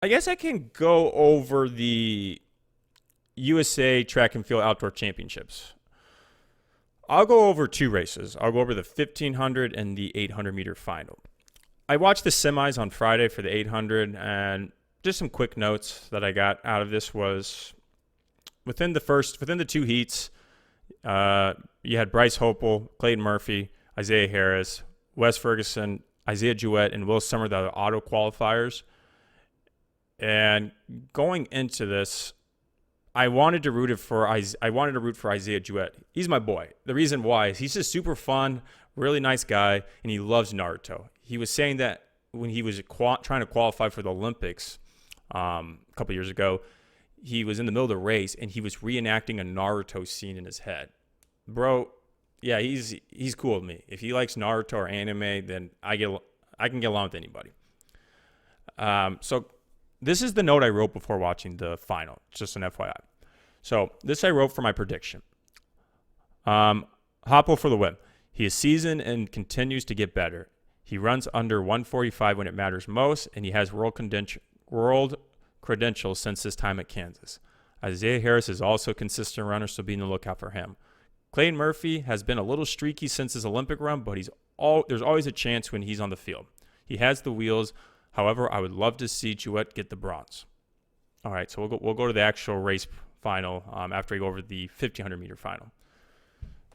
I guess I can go over the USA Track and Field Outdoor Championships. I'll go over two races. I'll go over the 1500 and the 800 meter final. I watched the semis on Friday for the 800, and just some quick notes that I got out of this was within the two heats, you had Bryce Hopel, Clayton Murphy, Isaiah Harris, Wes Ferguson, Isaiah Jewett, and Will Summer, the auto qualifiers. And going into this, I wanted to root for Isaiah Jewett. He's my boy. The reason why is he's just super fun, really nice guy, and he loves Naruto. He was saying that when he was trying to qualify for the Olympics a couple years ago, he was in the middle of the race and he was reenacting a Naruto scene in his head. Bro, yeah, he's cool with me. If he likes Naruto or anime, then I can get along with anybody. So this is the note I wrote before watching the final, just an FYI. So this I wrote for my prediction. Hopple for the win. He is seasoned and continues to get better. He runs under 145 when it matters most, and he has world credentials since his time at Kansas. Isaiah Harris is also a consistent runner, so be on the lookout for him. Clayton Murphy has been a little streaky since his Olympic run, but there's always a chance when he's on the field. He has the wheels. However, I would love to see Jewett get the bronze. All right, so we'll go to the actual race final after I go over the 1500 meter final.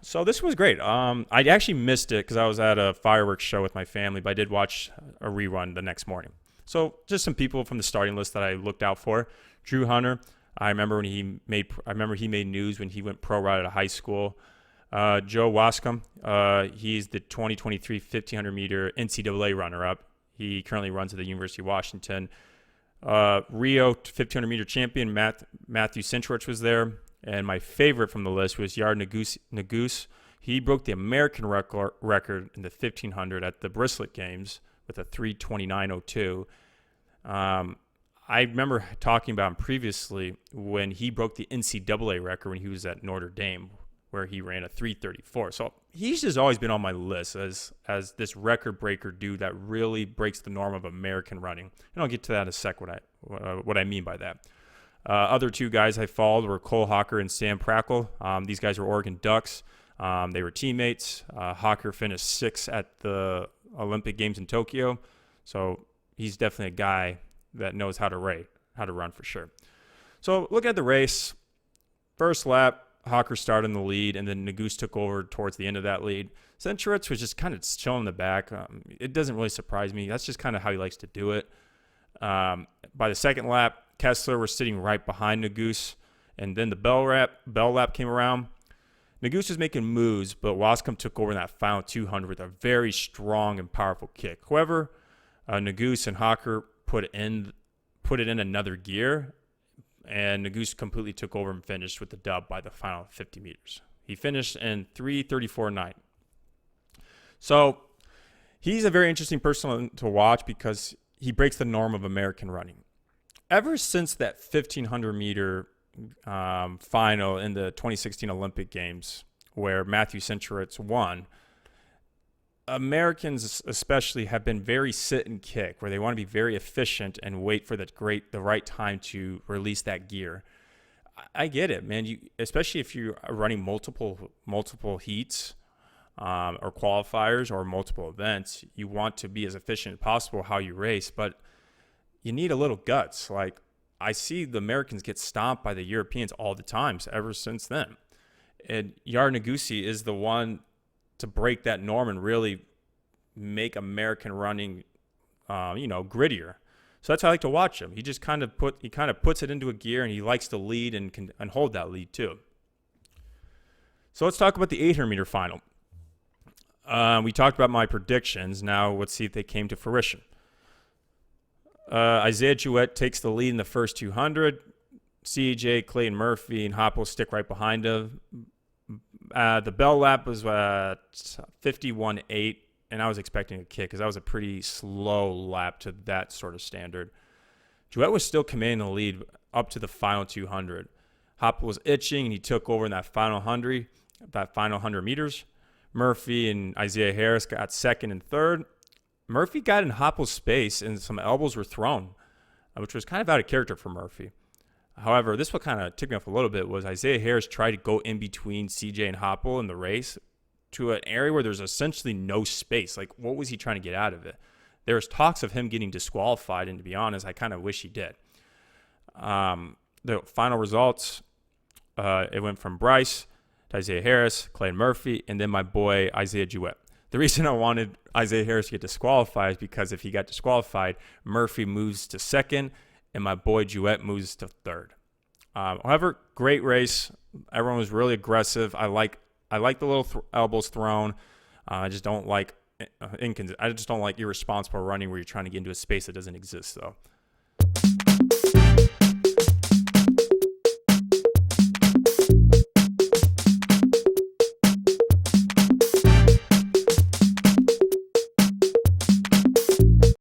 So this was great. I actually missed it because I was at a fireworks show with my family, but I did watch a rerun the next morning. So just some people from the starting list that I looked out for. Drew Hunter. I remember he made news when he went pro right out of high school. Joe Wascom. He's the 2023 1500 meter NCAA runner-up. He currently runs at the University of Washington. Rio 1500 meter champion Matthew Centrich was there. And my favorite from the list was Yard Naguse. He broke the American record in the 1500 at the Bristol Games with a 3:29:02. I remember talking about him previously when he broke the NCAA record when he was at Notre Dame, where he ran a 3:34. So he's just always been on my list as this record breaker dude that really breaks the norm of American running. And I'll get to that in a sec, what I mean by that. Other two guys I followed were Cole Hawker and Sam Prackle. These guys were Oregon Ducks. They were teammates. Hawker finished sixth at the Olympic Games in Tokyo. So he's definitely a guy that knows how to run for sure. So look at the race. First lap, Hawker started in the lead, and then Naguse took over towards the end of that lead. Centrich was just kind of chilling in the back. It doesn't really surprise me. That's just kind of how he likes to do it. By the second lap, Kessler was sitting right behind Naguse, and then the bell lap came around. Naguse was making moves, but Wascom took over in that final 200 with a very strong and powerful kick. However, Naguse and Hawker put it in another gear, and Naguse completely took over and finished with the dub by the final 50 meters. He finished in 3:34.9. So he's a very interesting person to watch because he breaks the norm of American running. Ever since that 1500 meter final in the 2016 Olympic Games where Matthew Centrich won, Americans especially have been very sit and kick, where they want to be very efficient and wait for the right time to release that gear. I get it, man. Especially if you are running multiple heats or qualifiers or multiple events, you want to be as efficient as possible how you race, but you need a little guts. Like, I see the Americans get stomped by the Europeans all the time ever since then. And Yar Naguse is the one to break that norm and really make American running, grittier. So that's how I like to watch him. He just kind of puts it into a gear, and he likes to lead and can hold that lead too. So let's talk about the 800 meter final. We talked about my predictions. Now let's see if they came to fruition. Isaiah Jewett takes the lead in the first 200. CJ, Clayton Murphy, and Hopple stick right behind him. The bell lap was 51.8, and I was expecting a kick because that was a pretty slow lap to that sort of standard. Jewett was still commanding the lead up to the final 200. Hopple was itching, and he took over in that final 100 meters. Murphy and Isaiah Harris got second and third. Murphy got in Hopple's space, and some elbows were thrown. which was kind of out of character for Murphy. However, this what kind of ticked me off a little bit was Isaiah Harris tried to go in between CJ and Hopple in the race to an area where there's essentially no space. Like, what was he trying to get out of it? There was talks of him getting disqualified, and to be honest, I kind of wish he did. The final results, it went from Bryce to Isaiah Harris, Clayton Murphy, and then my boy Isaiah Jewett. The reason I wanted Isaiah Harris to get disqualified is because if he got disqualified, Murphy moves to second, and my boy Jewett moves to third. However, great race. Everyone was really aggressive. I like the little elbows thrown. I just don't like irresponsible running where you're trying to get into a space that doesn't exist, though.